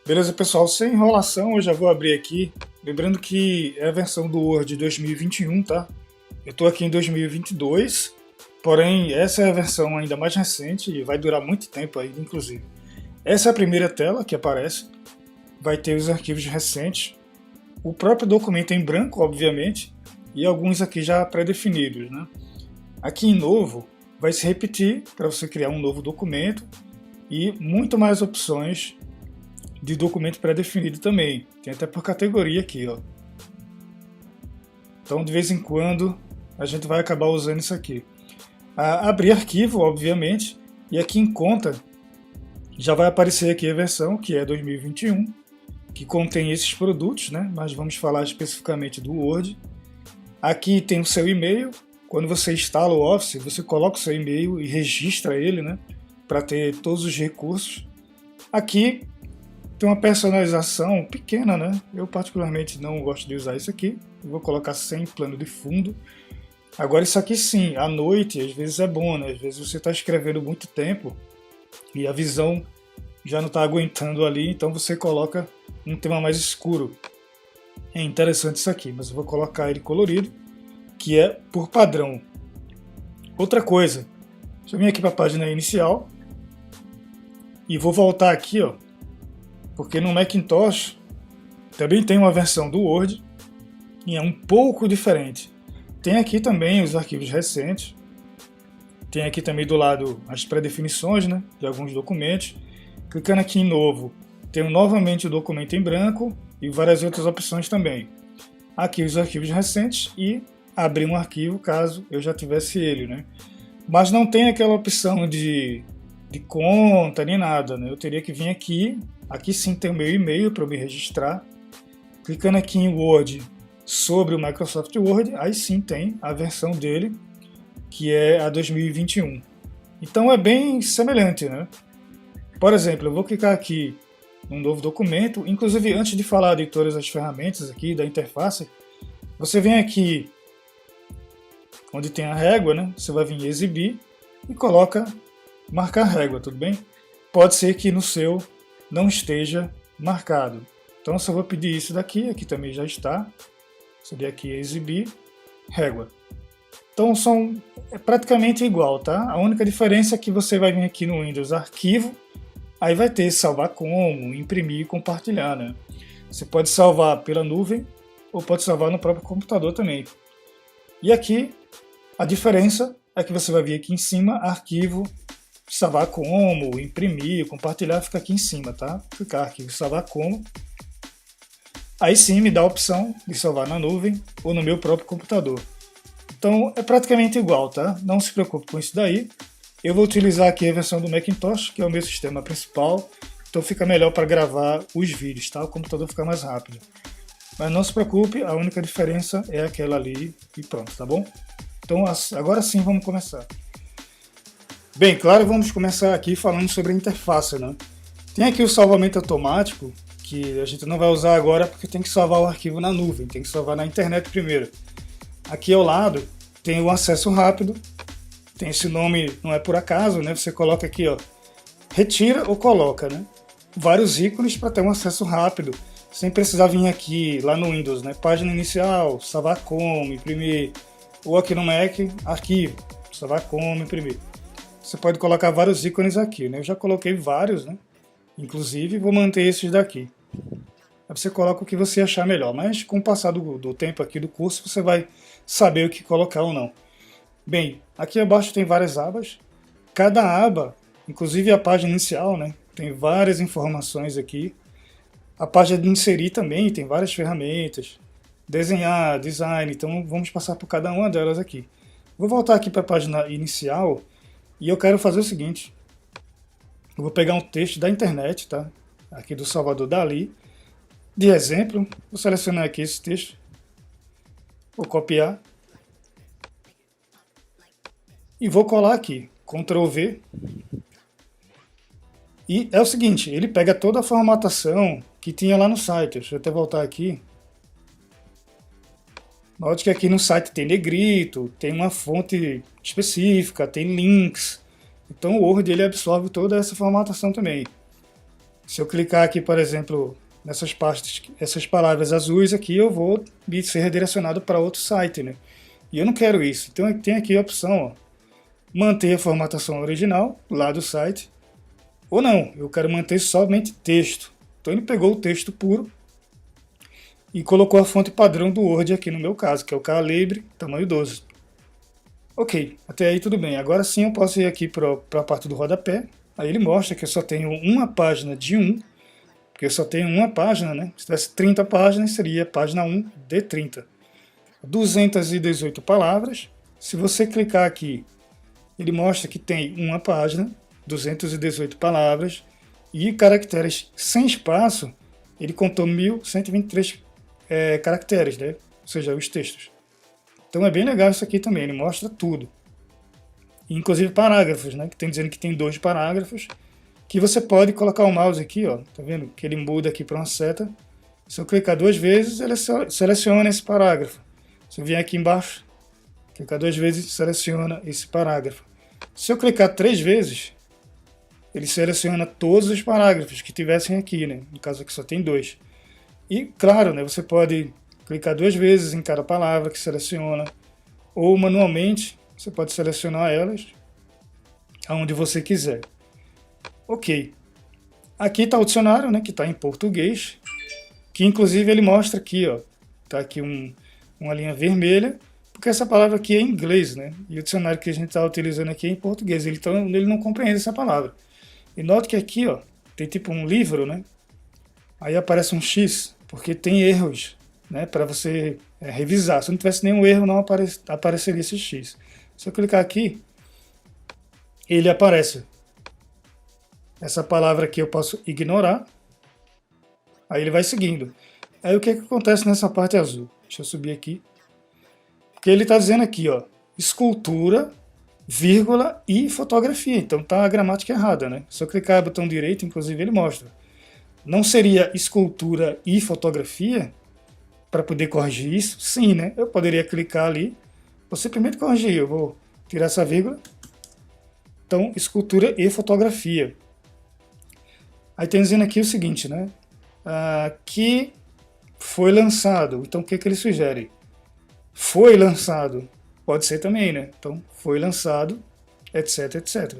Beleza, pessoal? Sem enrolação, eu já vou abrir aqui. Lembrando que é a versão do Word de 2021, tá? Eu estou aqui em 2022, porém essa é a versão ainda mais recente e vai durar muito tempo ainda, inclusive. Essa é a primeira tela que aparece, vai ter os arquivos recentes, o próprio documento em branco, obviamente, e alguns aqui já pré-definidos, né? Aqui em novo, vai se repetir para você criar um novo documento e muito mais opções de documento pré-definido também. Tem até por categoria aqui, ó. Então, de vez em quando, a gente vai acabar usando isso aqui. Abrir arquivo, obviamente, e aqui em conta já vai aparecer aqui a versão, que é 2021, que contém esses produtos, né? Mas vamos falar especificamente do Word. Aqui tem o seu e-mail. Quando você instala o Office, você coloca o seu e-mail e registra ele, né? Para ter todos os recursos. Aqui tem uma personalização pequena, né? Eu particularmente não gosto de usar isso aqui. Eu vou colocar sem plano de fundo. Agora isso aqui sim, à noite às vezes é bom, né? Às vezes você está escrevendo muito tempo e a visão já não está aguentando ali, então você coloca um tema mais escuro. É interessante isso aqui, mas eu vou colocar ele colorido, que é por padrão. Outra coisa, deixa eu vir aqui para a página inicial e vou voltar aqui, ó. Porque no Macintosh também tem uma versão do Word e é um pouco diferente. Tem aqui também os arquivos recentes, tem aqui também do lado as pré-definições, né, de alguns documentos. Clicando aqui em novo, tem novamente o documento em branco e várias outras opções também. Aqui os arquivos recentes e abrir um arquivo caso eu já tivesse ele, né. Mas não tem aquela opção de conta nem nada, né. Eu teria que vir aqui. Aqui sim tem o meu e-mail para eu me registrar. Clicando aqui em Word sobre o Microsoft Word, aí sim tem a versão dele, que é a 2021. Então é bem semelhante, né? Por exemplo, eu vou clicar aqui num novo documento. Inclusive, antes de falar de todas as ferramentas aqui da interface, você vem aqui onde tem a régua, né? Você vai vir em exibir e coloca marcar régua, tudo bem? Pode ser que no seu não esteja marcado. Então eu só vou pedir isso daqui, aqui também já está. Seria aqui exibir, régua. Então é praticamente igual, tá? A única diferença é que você vai vir aqui no Windows Arquivo, aí vai ter salvar como, imprimir e compartilhar, né? Você pode salvar pela nuvem ou pode salvar no próprio computador também. E aqui a diferença é que você vai vir aqui em cima, arquivo, salvar como, imprimir, compartilhar, fica aqui em cima, tá? Clicar arquivo, salvar como. Aí sim me dá a opção de salvar na nuvem ou no meu próprio computador. Então é praticamente igual, tá? Não se preocupe com isso daí. Eu vou utilizar aqui a versão do Macintosh, que é o meu sistema principal, então fica melhor para gravar os vídeos, tá? O computador fica mais rápido. Mas não se preocupe, a única diferença é aquela ali e pronto, tá bom? Então agora sim vamos começar. Bem, claro, vamos começar aqui falando sobre a interface, né? Tem aqui o salvamento automático, que a gente não vai usar agora porque tem que salvar o arquivo na nuvem, tem que salvar na internet primeiro. Aqui ao lado tem o acesso rápido, tem esse nome, não é por acaso, né? Você coloca aqui, ó, retira ou coloca, né? Vários ícones para ter um acesso rápido, sem precisar vir aqui lá no Windows, né? Página inicial, salvar como, imprimir, ou aqui no Mac, arquivo, salvar como, imprimir. Você pode colocar vários ícones aqui, né? Eu já coloquei vários, né? Inclusive, vou manter esses daqui. Aí você coloca o que você achar melhor, mas com o passar do tempo aqui do curso, você vai saber o que colocar ou não. Bem, aqui abaixo tem várias abas. Cada aba, inclusive a página inicial, né? Tem várias informações aqui. A página de inserir também tem várias ferramentas. Desenhar, design, então vamos passar por cada uma delas aqui. Vou voltar aqui para a página inicial. E eu quero fazer o seguinte, eu vou pegar um texto da internet, tá? Aqui do Salvador Dalí, de exemplo, vou selecionar aqui esse texto, vou copiar e vou colar aqui, Ctrl V. E é o seguinte, ele pega toda a formatação que tinha lá no site, deixa eu até voltar aqui. Note que aqui no site tem negrito, tem uma fonte específica, tem links. Então o Word ele absorve toda essa formatação também. Se eu clicar aqui, por exemplo, nessas pastas, essas palavras azuis aqui, eu vou ser redirecionado para outro site, né? E eu não quero isso. Então tem aqui a opção, ó, manter a formatação original lá do site, ou não, eu quero manter somente texto. Então ele pegou o texto puro e colocou a fonte padrão do Word aqui no meu caso, que é o Calibri, tamanho 12. Ok, até aí tudo bem. Agora sim eu posso ir aqui para a parte do rodapé. Aí ele mostra que eu só tenho uma página de 1, porque eu só tenho uma página, né? Se tivesse 30 páginas, seria página 1 de 30. 218 palavras. Se você clicar aqui, ele mostra que tem uma página, 218 palavras, e caracteres sem espaço, ele contou 1123 caracteres, né? Ou seja, os textos. Então é bem legal isso aqui também, ele mostra tudo. Inclusive parágrafos, né? Que tem dizendo que tem 2 parágrafos, que você pode colocar o mouse aqui, ó, tá vendo? Que ele muda aqui para uma seta. Se eu clicar 2 vezes, ele seleciona esse parágrafo. Se eu vier aqui embaixo, clicar 2 vezes, seleciona esse parágrafo. Se eu clicar 3 vezes, ele seleciona todos os parágrafos que tivessem aqui, né? No caso aqui só tem 2. E claro, né? Você pode clicar 2 vezes em cada palavra que seleciona, ou manualmente, você pode selecionar elas aonde você quiser. Ok. Aqui está o dicionário, né, que está em português, que inclusive ele mostra aqui, ó, tá aqui uma linha vermelha, porque essa palavra aqui é em inglês, né, e o dicionário que a gente está utilizando aqui é em português, então ele não compreende essa palavra. E note que aqui, ó, tem tipo um livro, né, aí aparece um X, porque tem erros, né, para você revisar. Se não tivesse nenhum erro, não apareceria esse X. Se eu clicar aqui, ele aparece. Essa palavra aqui eu posso ignorar. Aí ele vai seguindo. Aí o que acontece nessa parte azul? Deixa eu subir aqui. Porque ele está dizendo aqui, ó, escultura, vírgula e fotografia. Então tá a gramática errada, né? Se eu clicar no botão direito, inclusive ele mostra. Não seria escultura e fotografia? Para poder corrigir isso? Sim, né? Eu poderia clicar ali. Vou simplesmente corrigir. Eu vou tirar essa vírgula. Então, escultura e fotografia. Aí tem dizendo aqui o seguinte, né? Que foi lançado. Então, o que ele sugere? Foi lançado. Pode ser também, né? Então, foi lançado, etc, etc.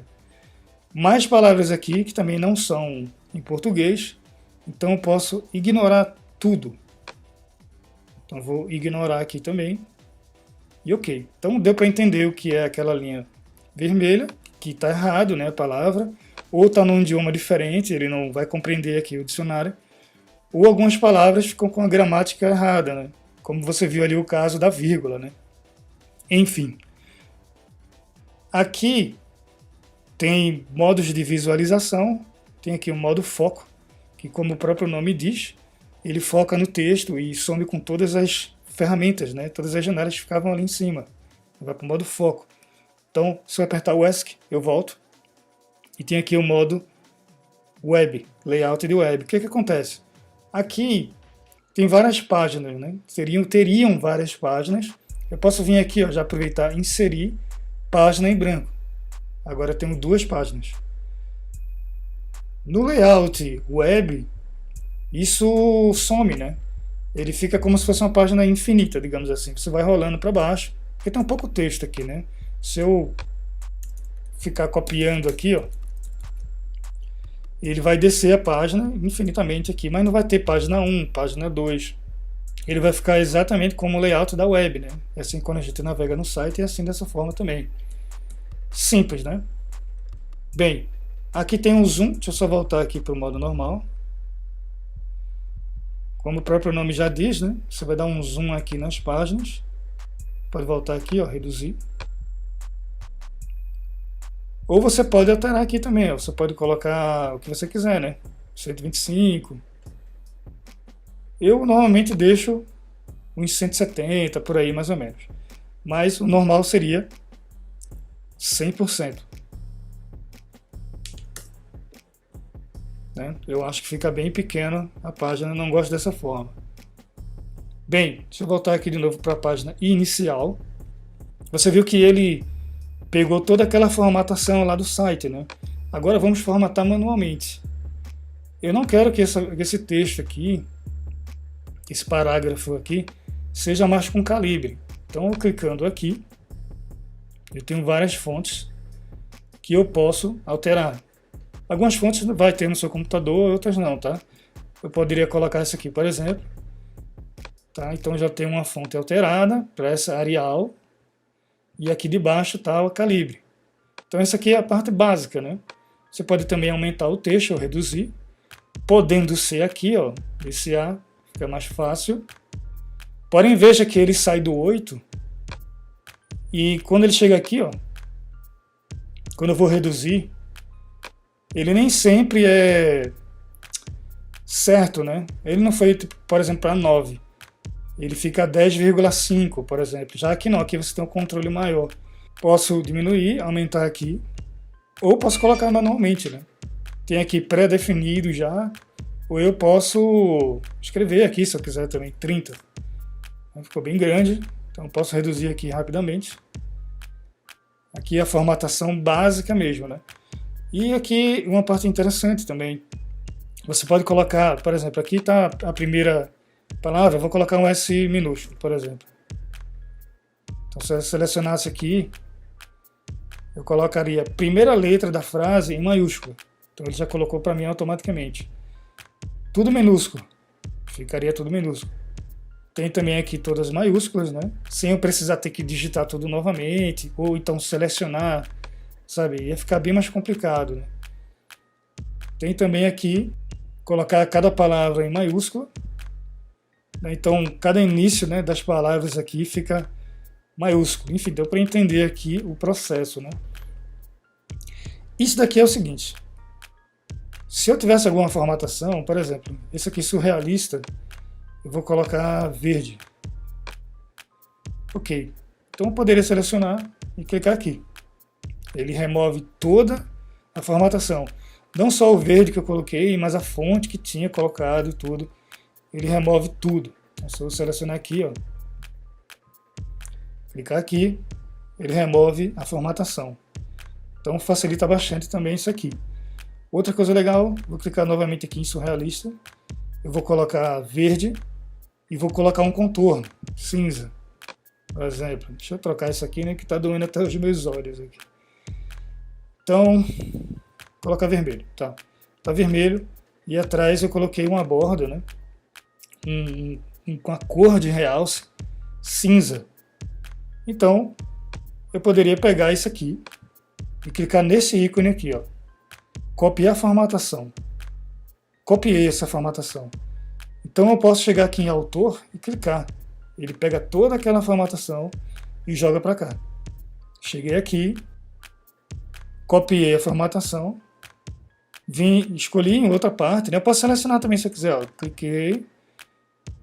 Mais palavras aqui que também não são em português. Então, eu posso ignorar tudo. Então, vou ignorar aqui também. E ok. Então, deu para entender o que é aquela linha vermelha, que está errado, né, a palavra, ou está num idioma diferente, ele não vai compreender aqui o dicionário, ou algumas palavras ficam com a gramática errada, né, como você viu ali o caso da vírgula, né. Enfim. Aqui tem modos de visualização, tem aqui o modo foco, que como o próprio nome diz, ele foca no texto e some com todas as ferramentas, né? Todas as janelas ficavam ali em cima. Vai para o modo foco. Então, se eu apertar o ESC, eu volto. E tem aqui o modo web, layout de web. O que acontece? Aqui tem várias páginas, né? Teriam várias páginas. Eu posso vir aqui, ó, já aproveitar e inserir página em branco. Agora eu tenho 2 páginas. No layout web, isso some, né? Ele fica como se fosse uma página infinita, digamos assim. Você vai rolando para baixo, porque tem um pouco texto aqui, né? Se eu ficar copiando aqui, ó, ele vai descer a página infinitamente aqui, mas não vai ter página 1, página 2. Ele vai ficar exatamente como o layout da web, né? É assim quando a gente navega no site, é assim dessa forma também. Simples, né? Bem, aqui tem um zoom, deixa eu só voltar aqui para o modo normal. Como o próprio nome já diz, né? Você vai dar um zoom aqui nas páginas. Pode voltar aqui, ó, reduzir. Ou você pode alterar aqui também, ó. Você pode colocar o que você quiser, né? 125. Eu normalmente deixo uns 170, por aí mais ou menos. Mas o normal seria 100%. Né? Eu acho que fica bem pequena a página, não gosto dessa forma. Bem, deixa eu voltar aqui de novo para a página inicial. Você viu que ele pegou toda aquela formatação lá do site, né? Agora vamos formatar manualmente. Eu não quero que esse texto aqui, esse parágrafo aqui, seja mais com calibre. Então, eu clicando aqui, eu tenho várias fontes que eu posso alterar. Algumas fontes vai ter no seu computador, outras não, tá? Eu poderia colocar essa aqui, por exemplo. Tá? Então já tem uma fonte alterada para essa Arial. E aqui de baixo está o calibre. Então essa aqui é a parte básica, né? Você pode também aumentar o texto ou reduzir. Podendo ser aqui, ó, esse A fica mais fácil. Porém, veja que ele sai do 8. E quando ele chega aqui, ó, quando eu vou reduzir, ele nem sempre é certo, né? Ele não foi, por exemplo, para 9. Ele fica 10,5, por exemplo. Já aqui não, aqui você tem um controle maior. Posso diminuir, aumentar aqui, ou posso colocar manualmente, né? Tem aqui pré-definido já, ou eu posso escrever aqui, se eu quiser também, 30. Ficou bem grande, então posso reduzir aqui rapidamente. Aqui é a formatação básica mesmo, né? E aqui uma parte interessante também. Você pode colocar, por exemplo, aqui está a primeira palavra, eu vou colocar um S minúsculo, por exemplo. Então se eu selecionasse aqui, eu colocaria a primeira letra da frase em maiúscula. Então ele já colocou para mim automaticamente. Tudo minúsculo, ficaria tudo minúsculo. Tem também aqui todas as maiúsculas, né? Sem eu precisar ter que digitar tudo novamente, ou então selecionar, sabe? Ia ficar bem mais complicado, né? Tem também aqui, colocar cada palavra em maiúscula. Então, cada início, né, das palavras aqui fica maiúsculo. Enfim, deu para entender aqui o processo, né? Isso daqui é o seguinte. Se eu tivesse alguma formatação, por exemplo, esse aqui surrealista, eu vou colocar verde. Ok. Então eu poderia selecionar e clicar aqui. Ele remove toda a formatação. Não só o verde que eu coloquei, mas a fonte que tinha colocado e tudo. Ele remove tudo. Então, se eu selecionar aqui, ó, clicar aqui, ele remove a formatação. Então facilita bastante também isso aqui. Outra coisa legal, vou clicar novamente aqui em surrealista. Eu vou colocar verde e vou colocar um contorno cinza, por exemplo. Deixa eu trocar isso aqui, né, que está doendo até os meus olhos aqui. Então, colocar vermelho, tá? Tá vermelho e atrás eu coloquei uma borda, né, com a cor de realce cinza. Então, eu poderia pegar isso aqui e clicar nesse ícone aqui, ó. Copiar a formatação. Copiei essa formatação. Então eu posso chegar aqui em autor e clicar. Ele pega toda aquela formatação e joga para cá. Cheguei aqui, copiei a formatação, escolhi em outra parte, né? Eu posso selecionar também se eu quiser. Ó. Cliquei,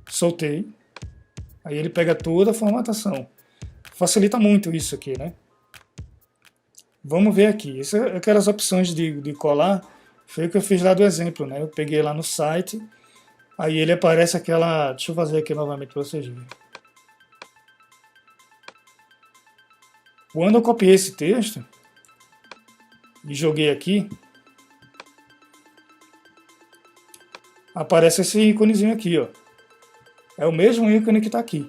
soltei, aí ele pega toda a formatação. Facilita muito isso aqui, né? Vamos ver aqui. Essas aquelas opções de colar, foi o que eu fiz lá do exemplo, né? Eu peguei lá no site, aí ele aparece aquela... Deixa eu fazer aqui novamente para vocês verem. Quando eu copiei esse texto e joguei aqui, aparece esse íconezinho aqui, ó. É o mesmo ícone que está aqui.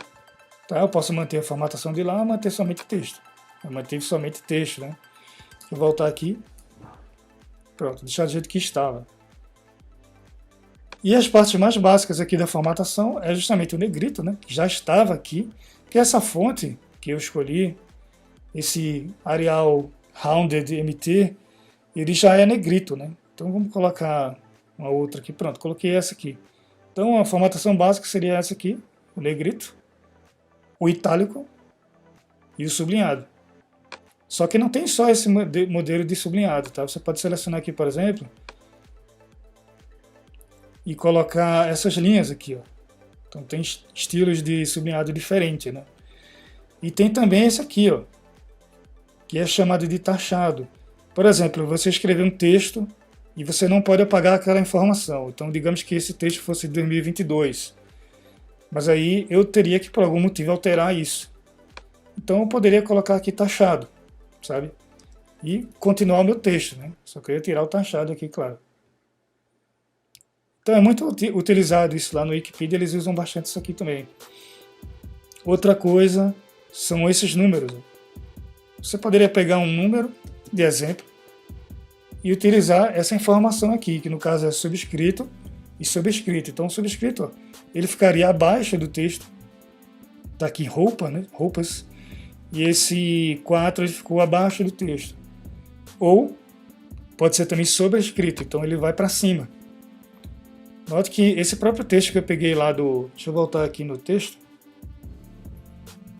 Tá? Eu posso manter a formatação de lá, manter somente texto. Eu mantive somente texto, né? Vou voltar aqui. Pronto, deixar do jeito que estava. E as partes mais básicas aqui da formatação é justamente o negrito, né? Que já estava aqui. Que é essa fonte que eu escolhi, esse Arial Rounded MT, ele já é negrito, né? Então vamos colocar uma outra aqui. Pronto, coloquei essa aqui. Então a formatação básica seria essa aqui, o negrito, o itálico e o sublinhado. Só que não tem só esse modelo de sublinhado, tá? Você pode selecionar aqui, por exemplo, e colocar essas linhas aqui, ó. Então tem estilos de sublinhado diferente, né? E tem também esse aqui, ó, que é chamado de taxado. Por exemplo, você escreveu um texto e você não pode apagar aquela informação. Então, digamos que esse texto fosse de 2022. Mas aí eu teria que, por algum motivo, alterar isso. Então eu poderia colocar aqui taxado, sabe? E continuar o meu texto, né? Só queria tirar o taxado aqui, claro. Então é muito utilizado isso lá no Wikipedia, eles usam bastante isso aqui também. Outra coisa são esses números. Você poderia pegar um número de exemplo e utilizar essa informação aqui, que no caso é subscrito e sobrescrito. Então o subscrito, ó, ele ficaria abaixo do texto, tá aqui roupa, né? Roupas, e esse 4 ele ficou abaixo do texto. Ou pode ser também sobrescrito, então ele vai para cima. Note que esse próprio texto que eu peguei lá do... Deixa eu voltar aqui no texto.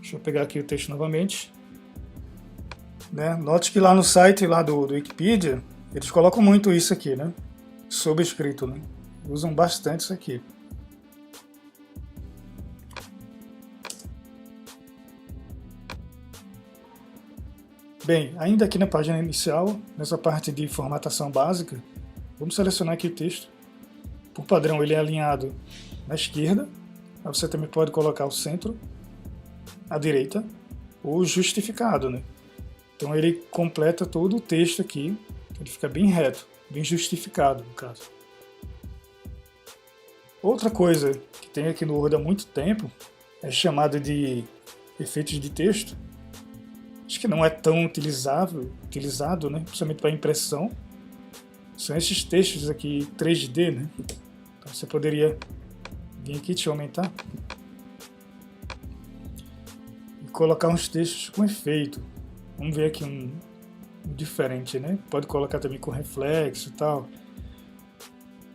Deixa eu pegar aqui o texto novamente. Né? Note que lá no site lá do Wikipedia, eles colocam muito isso aqui, né? Sobrescrito, né? Usam bastante isso aqui. Bem, ainda aqui na página inicial, nessa parte de formatação básica, vamos selecionar aqui o texto. Por padrão, ele é alinhado na esquerda, mas você também pode colocar o centro, à direita, ou justificado, né? Então ele completa todo o texto aqui, ele fica bem reto, bem justificado, no caso. Outra coisa que tem aqui no Word há muito tempo é chamada de efeitos de texto. Acho que não é tão utilizado, né? Principalmente para impressão. São esses textos aqui 3D, né? Então você poderia vir aqui, deixa eu aumentar, e colocar uns textos com efeito. Vamos ver aqui um diferente, né? Pode colocar também com reflexo e tal.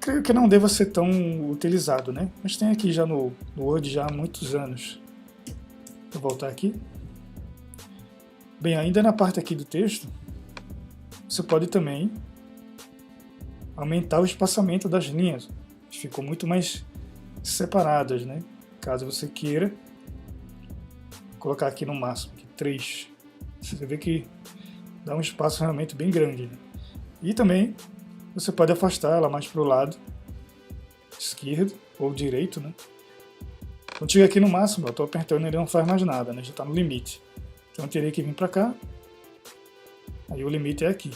Creio que não deva ser tão utilizado, né? Mas tem aqui já no Word já há muitos anos. Vou voltar aqui. Bem, ainda na parte aqui do texto, você pode também aumentar o espaçamento das linhas. Ficou muito mais separadas, né? Caso você queira colocar aqui no máximo, aqui 3. Você vê que dá um espaço realmente bem grande, né? E também você pode afastar ela mais para o lado esquerdo ou direito, né? Quando chega aqui no máximo, eu estou apertando e ele não faz mais nada, né? Já está no limite. Então eu teria que vir para cá, aí o limite é aqui.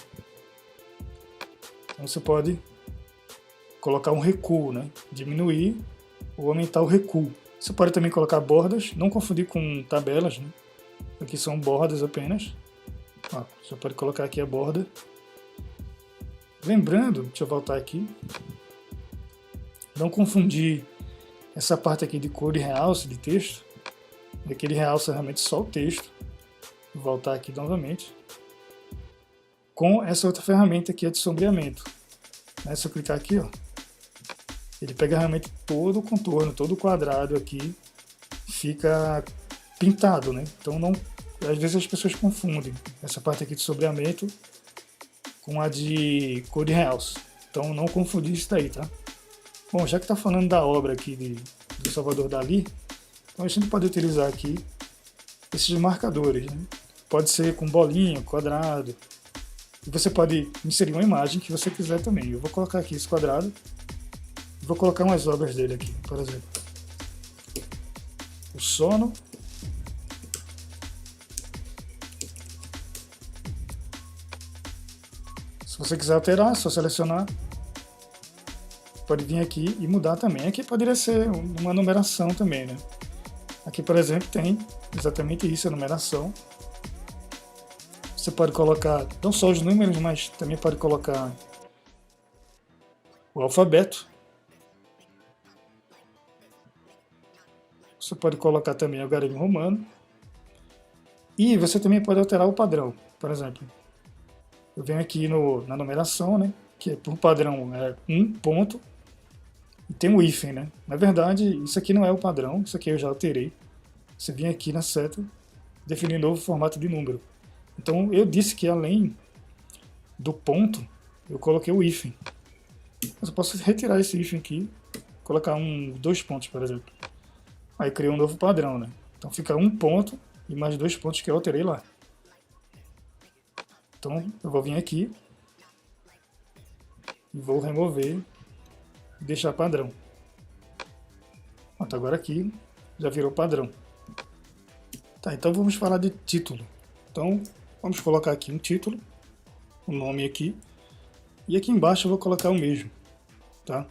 Então você pode colocar um recuo, né? Diminuir ou aumentar o recuo. Você pode também colocar bordas, não confundir com tabelas, né? Aqui são bordas apenas. Ó, você pode colocar aqui a borda. Lembrando, deixa eu voltar aqui, não confundir essa parte aqui de cor de realce de texto, aqui ele realça realmente só o texto. Vou voltar aqui novamente, com essa outra ferramenta aqui, a de sombreamento. Se eu clicar aqui, ó, ele pega realmente todo o contorno, todo o quadrado aqui, fica pintado, né? Então não, às vezes as pessoas confundem essa parte aqui de sombreamento com a de cor de realce. Então não confundir isso daí, tá? Bom, já que está falando da obra aqui do Salvador Dalí, então a gente pode utilizar aqui esses marcadores, né? Pode ser com bolinha, quadrado. E você pode inserir uma imagem que você quiser também. Eu vou colocar aqui esse quadrado. E vou colocar umas obras dele aqui, por exemplo. O sono. Se você quiser alterar, é só selecionar. Pode vir aqui e mudar também. Aqui poderia ser uma numeração também, né? Aqui, por exemplo, tem exatamente isso, a numeração. Você pode colocar não só os números, mas também pode colocar o alfabeto. Você pode colocar também o algarismo romano. E você também pode alterar o padrão. Por exemplo, eu venho aqui na numeração, né, que por padrão é 1 ponto, e tem um hífen, né? Na verdade, isso aqui não é o padrão, isso aqui eu já alterei. Você vem aqui na seta, definir novo formato de número. Então eu disse que além do ponto, eu coloquei o hífen. Mas eu posso retirar esse hífen aqui, colocar 2 pontos, por exemplo. Aí criei um novo padrão, né? Então fica 1 ponto e mais 2 pontos que eu alterei lá. Então eu vou vir aqui e vou remover e deixar padrão. Pronto, agora aqui já virou padrão. Tá, então vamos falar de título. Então vamos colocar aqui um título, um nome aqui, e aqui embaixo eu vou colocar o mesmo, tá?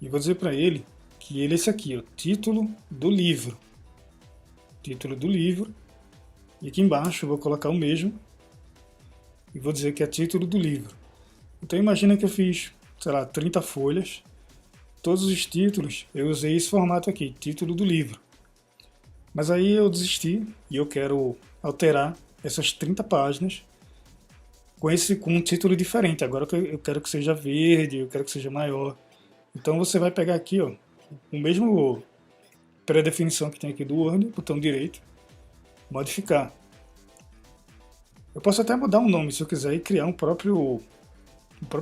e vou dizer para ele que ele é esse aqui, ó, título do livro. Título do livro. E aqui embaixo eu vou colocar o mesmo e vou dizer que é título do livro. Então imagina que eu fiz, sei lá, 30 folhas. Todos os títulos eu usei esse formato aqui, título do livro. Mas aí eu desisti e eu quero alterar essas 30 páginas com um título diferente. Agora eu quero que seja verde, eu quero que seja maior. Então você vai pegar aqui, ó, o mesmo pré-definição que tem aqui do Word, botão direito, modificar. Eu posso até mudar um nome se eu quiser e criar um próprio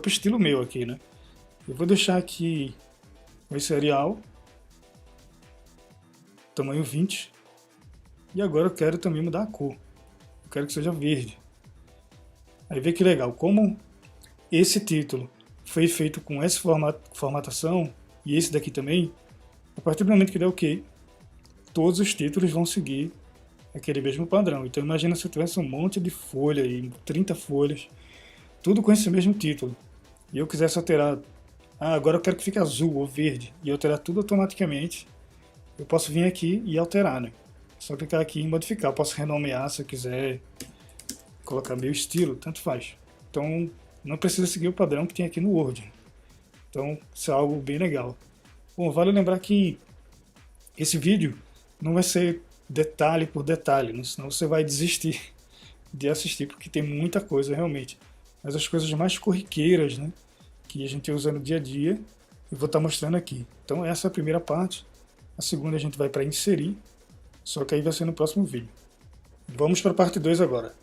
estilo meu aqui, né? Eu vou deixar aqui esse Arial, tamanho 20, e agora eu quero também mudar a cor. Eu quero que seja verde. Aí vê que legal, como esse título foi feito com essa formatação e esse daqui também, a partir do momento que der OK, todos os títulos vão seguir aquele mesmo padrão. Então imagina se eu tivesse um monte de folha aí, 30 folhas, tudo com esse mesmo título, e eu quisesse alterar, agora eu quero que fique azul ou verde, e alterar tudo automaticamente, eu posso vir aqui e alterar, né? Só clicar aqui em modificar, eu posso renomear se eu quiser, colocar meu estilo, tanto faz. Então não precisa seguir o padrão que tem aqui no Word. Então isso é algo bem legal. Bom, vale lembrar que esse vídeo não vai ser detalhe por detalhe, né? Senão você vai desistir de assistir, porque tem muita coisa realmente. Mas as coisas mais corriqueiras, né, que a gente usa no dia a dia, eu vou estar mostrando aqui. Então essa é a primeira parte. A segunda a gente vai para inserir, só que aí vai ser no próximo vídeo. Vamos para a parte 2 agora.